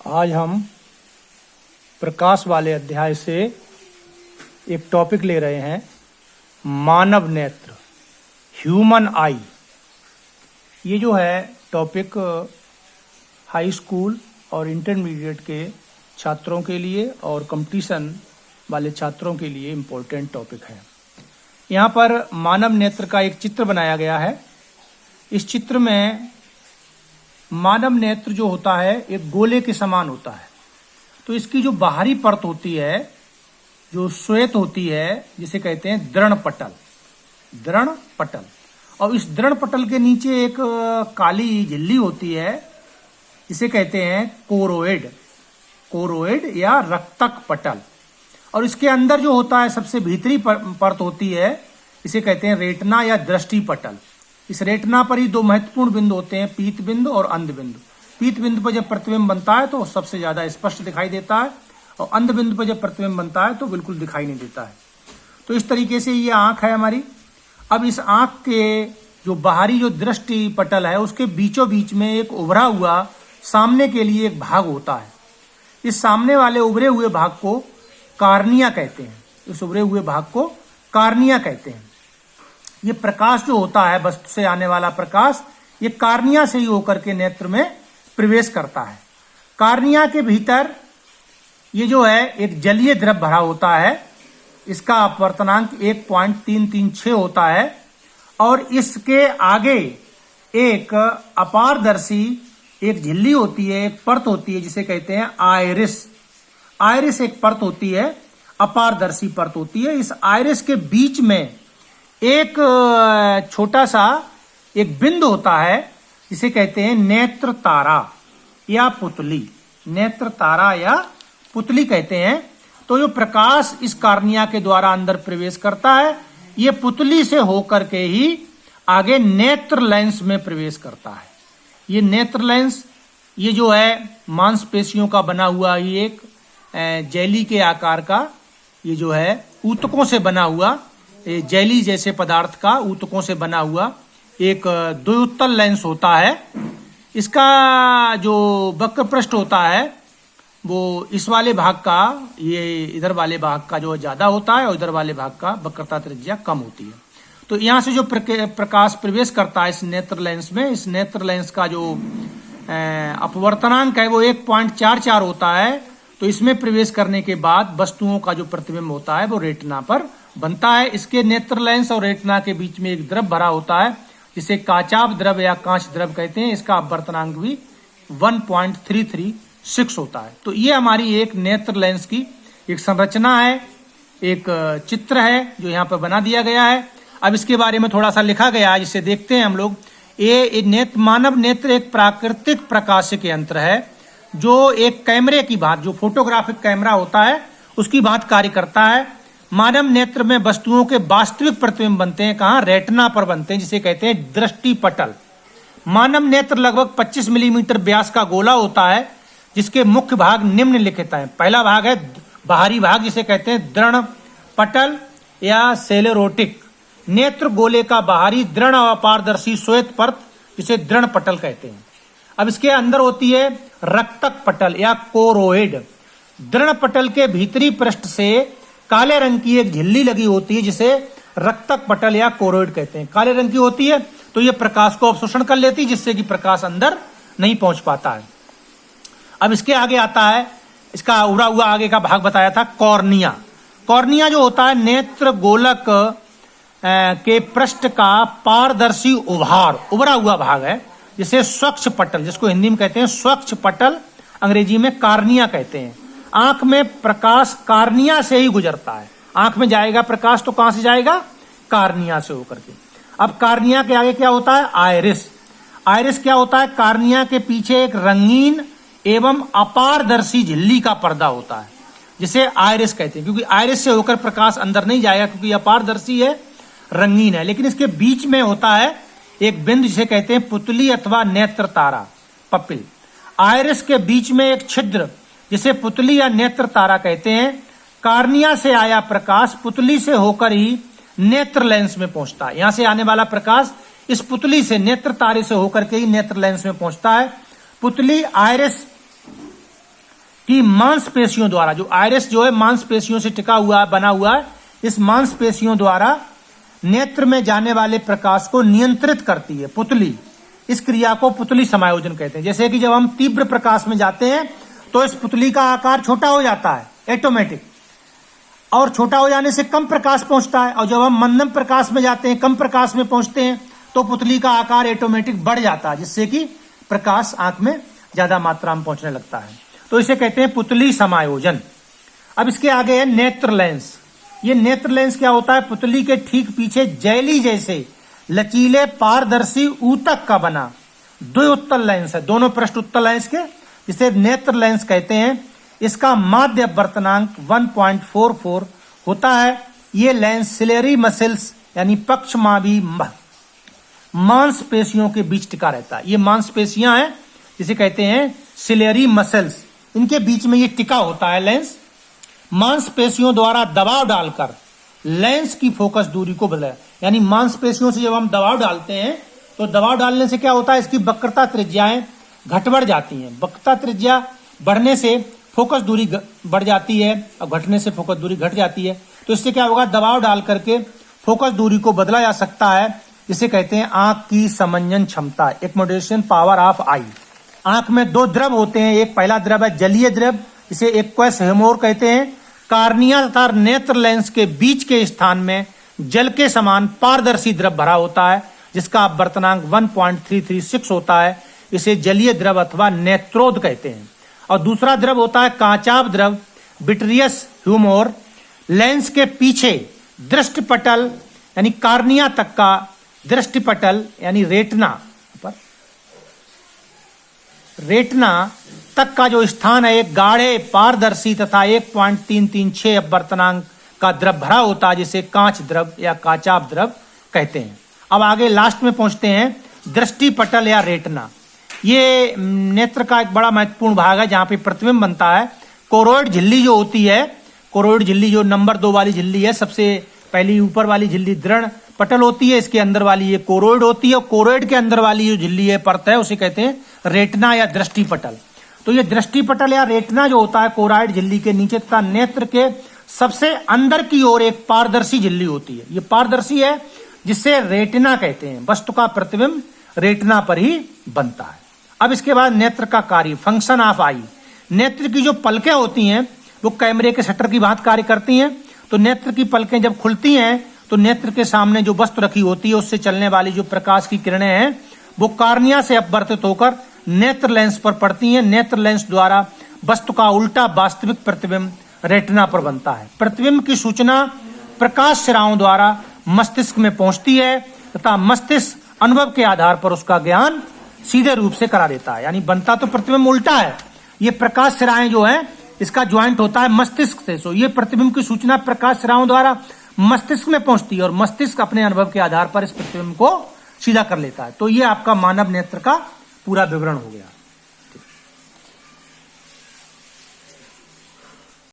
आज हम प्रकाश वाले अध्याय से एक टॉपिक ले रहे हैं, मानव नेत्र, ह्यूमन आई। ये जो है टॉपिक हाई स्कूल और इंटरमीडिएट के छात्रों के लिए और कंपटीशन वाले छात्रों के लिए इम्पोर्टेंट टॉपिक है। यहाँ पर मानव नेत्र का एक चित्र बनाया गया है। इस चित्र में मानव नेत्र जो होता है एक गोले के समान होता है। तो इसकी जो बाहरी परत होती है, जो श्वेत होती है, जिसे कहते हैं दृढ़ पटल, दृढ़ पटल, और इस दृढ़ पटल के नीचे एक काली झिल्ली होती है, जिसे कहते हैं कोरोइड, कोरोइड या रक्तक पटल। और इसके अंदर जो होता है सबसे भीतरी परत होती है, इसे कहते हैं रेटना या दृष्टि पटल। इस रेटना पर ही दो महत्वपूर्ण बिंदु होते हैं, पीत बिंदु और अंध बिंदु। पीत बिंदु पर जब प्रतिबिंब बनता है तो सबसे ज्यादा स्पष्ट दिखाई देता है, और अंध बिंदु पर जब प्रतिबिंब बनता है तो बिल्कुल दिखाई नहीं देता है। तो इस तरीके से ये आंख है हमारी। अब इस आंख के जो बाहरी जो दृष्टि पटल है, उसके बीचों बीच में एक उभरा हुआ सामने के लिए एक भाग होता है। इस सामने वाले उभरे हुए भाग को कार्निया कहते हैं। इस उभरे हुए भाग को कार्निया कहते हैं। ये प्रकाश जो होता है, वस्तु से आने वाला प्रकाश, ये कार्निया से ही होकर के नेत्र में प्रवेश करता है। कार्निया के भीतर ये जो है एक जलीय द्रव भरा होता है। इसका अपवर्तनांक 1.336 होता है, और इसके आगे एक अपारदर्शी एक झिल्ली होती है, एक परत होती है, जिसे कहते हैं आइरिस। आइरिस एक परत होती है, अपारदर्शी परत होती है। इस आइरिस के बीच में एक छोटा सा एक बिंदु होता है, जिसे कहते हैं नेत्र तारा या पुतली। नेत्र तारा या पुतली कहते हैं। तो जो प्रकाश इस कार्निया के द्वारा अंदर प्रवेश करता है, ये पुतली से होकर के ही आगे नेत्र लेंस में प्रवेश करता है। ये नेत्र लेंस, ये जो है मांसपेशियों का बना हुआ, ये एक जेली के आकार का, ये जो है ऊतकों से बना हुआ, जेली जैसे पदार्थ का ऊतकों से बना हुआ एक द्विउत्तल लेंस होता है। इसका जो वक्र पृष्ठ होता है वो इस वाले भाग का, ये इधर वाले भाग का जो ज्यादा होता है, और इधर वाले भाग का वक्रता त्रिज्या कम होती है। तो यहाँ से जो प्रकाश प्रवेश करता है इस नेत्र लेंस में, इस नेत्र लेंस का जो अपवर्तनांक है वो 1.44 होता है। तो इसमें प्रवेश करने के बाद वस्तुओं का जो प्रतिबिंब होता है वो रेटिना पर बनता है। इसके नेत्र लेंस और रेटिना के बीच में एक द्रव भरा होता है, जिसे काचाभ द्रव या कांच द्रव कहते हैं। इसका अपवर्तनांक भी 1.336 होता है। तो ये हमारी एक नेत्र लेंस की एक संरचना है, एक चित्र है जो यहाँ पर बना दिया गया है। अब इसके बारे में थोड़ा सा लिखा गया है, जिसे देखते हैं हम लोग। ये नेत्र, मानव नेत्र एक प्राकृतिक प्रकाशिक यंत्र है, जो एक कैमरे की भांति, जो फोटोग्राफिक कैमरा होता है उसकी भांति कार्य करता है। मानव नेत्र में वस्तुओं के वास्तविक प्रतिबिंब बनते हैं, कहाँ? रेटिना पर बनते हैं, जिसे कहते हैं दृष्टि पटल। मानव नेत्र लगभग 25 मिलीमीटर व्यास का गोला होता है, जिसके मुख्य भाग निम्नलिखित हैं। पहला भाग है बाहरी भाग, जिसे कहते हैं दृढ़ पटल या सेलेरोटिक। नेत्र गोले का बाहरी दृढ़ और अपारदर्शी श्वेत परत, जिसे दृढ़ पटल कहते हैं। अब इसके अंदर होती है रक्तक पटल या कोरोइड। दृढ़ पटल के भीतरी पृष्ठ से काले रंग की एक झिल्ली लगी होती है, जिसे रक्तक पटल या कोरोइड कहते हैं। काले रंग की होती है तो ये प्रकाश को अवशोषण कर लेती है, जिससे कि प्रकाश अंदर नहीं पहुंच पाता है। अब इसके आगे आता है, इसका उभरा हुआ आगे का भाग बताया था, कॉर्निया। कॉर्निया जो होता है नेत्र गोलक के पृष्ठ का पारदर्शी उभरा हुआ भाग है, जिसे स्वच्छ पटल, जिसको हिंदी में कहते हैं स्वच्छ पटल, अंग्रेजी में कार्निया कहते हैं। आंख में प्रकाश कार्निया से ही गुजरता है। आंख में जाएगा प्रकाश तो कहां से जाएगा? कार्निया से होकर के। अब कार्निया के आगे क्या होता है? आइरिस। आइरिस क्या होता है? कार्निया के पीछे एक रंगीन एवं अपारदर्शी झिल्ली का पर्दा होता है, जिसे आइरिस कहते हैं। क्योंकि आइरिस से होकर प्रकाश अंदर नहीं जाएगा, क्योंकि अपारदर्शी है, रंगीन है। लेकिन इसके बीच में होता है एक बिंदु, जिसे कहते हैं पुतली अथवा नेत्र तारा, पपिल। आइरिस के बीच में एक छिद्र, जिसे पुतली या नेत्र तारा कहते हैं। कार्निया से आया प्रकाश पुतली से होकर ही नेत्र लेंस में पहुंचता है। यहां से आने वाला प्रकाश इस पुतली से, नेत्र तारे से होकर के ही नेत्र लेंस में पहुंचता है। पुतली आइरिस कि मांसपेशियों द्वारा, जो आइरिस जो है मांसपेशियों से टिका हुआ बना हुआ है, इस मांसपेशियों द्वारा नेत्र में जाने वाले प्रकाश को नियंत्रित करती है पुतली। इस क्रिया को पुतली समायोजन कहते हैं। जैसे कि जब हम तीव्र प्रकाश में जाते हैं तो इस पुतली का आकार छोटा हो जाता है ऑटोमेटिक, और छोटा हो जाने से कम प्रकाश पहुंचता है, और जब हम मंदम प्रकाश में जाते हैं, कम प्रकाश में पहुंचते हैं, तो पुतली का आकार ऑटोमेटिक बढ़ जाता है, जिससे कि प्रकाश आंख में ज्यादा मात्रा में पहुंचने लगता है। तो इसे कहते हैं पुतली समायोजन। अब इसके आगे है नेत्र लेंस। ये नेत्र लेंस क्या होता है? पुतली के ठीक पीछे जैली जैसे लचीले पारदर्शी ऊतक का बना द्विउत्तल लेंस है, दोनों पृष्ठ उत्तल है इसके, जिसे नेत्र लेंस कहते हैं। इसका माध्य अपवर्तनांक 1.44 होता है। ये लेंस सिलेरी मसल्स यानी पक्षमाभी मांसपेशियों के बीच टिका रहता है। ये मांसपेशियां हैं जिसे कहते हैं सिलेरी मसल्स, इनके बीच में ये टिका होता है लेंस। मांसपेशियों द्वारा दबाव डालकर लेंस की फोकस दूरी को बदला, यानी मांसपेशियों से जब हम दबाव डालते हैं तो दबाव डालने से क्या होता है? इसकी वक्रता त्रिज्याएं घट बढ़ जाती हैं। वक्रता त्रिज्या बढ़ने से फोकस दूरी बढ़ जाती है और घटने से फोकस दूरी घट जाती है। तो इससे क्या होगा? दबाव डाल करके फोकस दूरी को बदला जा सकता है। इसे कहते हैं आंख की समंजन क्षमता, एक्मोडेशन पावर ऑफ आई। आंख में दो द्रव होते हैं। एक पहला द्रव है जलीय द्रव, इसे एक्वस हेमोर कहते हैं। कार्निया तथा नेत्र लेंस के बीच के स्थान में जल के समान पारदर्शी द्रव भरा होता है, जिसका अपवर्तनांक 1.336 होता है। इसे जलीय द्रव अथवा नेत्रोद कहते हैं। और दूसरा द्रव होता है कांचाभ द्रव, विट्रियस ह्यूमोर। लेंस के पीछे दृष्टिपटल यानी कार्निया तक का दृष्टिपटल यानी रेटना तक का जो स्थान है एक गाढ़े पारदर्शी तथा 1.336 अपवर्तनांक का द्रव भरा होता है, जिसे कांच द्रव या कांचाभ द्रव कहते हैं। अब आगे लास्ट में पहुंचते हैं दृष्टिपटल या रेटना। ये नेत्र का एक बड़ा महत्वपूर्ण भाग है जहां पे प्रतिबिंब बनता है। कोरोइड झिल्ली जो होती है, कोरोइड झिल्ली जो नंबर 2 वाली झिल्ली है, सबसे पहली ऊपर वाली झिल्ली दृढ़ पटल होती है, इसके अंदर वाली ये कोरोइड होती है, और कोरोइड के अंदर वाली जो झिल्ली है परत है उसे कहते हैं रेटना या दृष्टिपटल। तो ये दृष्टिपटल या रेटना जो होता है कोरोइड झिल्ली के नीचे तथा नेत्र के सबसे अंदर की ओर एक पारदर्शी झिल्ली होती है। ये पारदर्शी है जिससे रेटिना कहते हैं। वस्तु का प्रतिबिंब रेटिना पर ही बनता है। अब इसके बाद नेत्र का कार्य, फंक्शन ऑफ आई। नेत्र की जो पलकें होती हैं वो कैमरे के शटर की भांति कार्य करती हैं। तो नेत्र की पलकें जब खुलती हैं तो नेत्र के सामने जो वस्तु रखी होती है उससे चलने वाली जो प्रकाश की किरणें हैं वो कार्निया से अपवर्तित होकर नेत्र लेंस पर पड़ती हैं। नेत्र लेंस द्वारा वस्तु का उल्टा वास्तविक प्रतिबिंब रेटिना पर बनता है। प्रतिबिंब की सूचना प्रकाश सिराओं द्वारा मस्तिष्क में पहुंचती है तथा मस्तिष्क अनुभव के आधार पर उसका ज्ञान सीधे रूप से करा देता है। यानी बनता तो प्रतिबिंब उल्टा है। ये प्रकाश सिराएं जो है इसका ज्वाइंट होता है मस्तिष्क से। सो ये प्रतिबिंब की सूचना प्रकाश सिराओं द्वारा मस्तिष्क में पहुंचती है और मस्तिष्क अपने अनुभव के आधार पर इस प्रतिबिंब को सीधा कर लेता है। तो ये आपका मानव नेत्र का पूरा विवरण हो गया।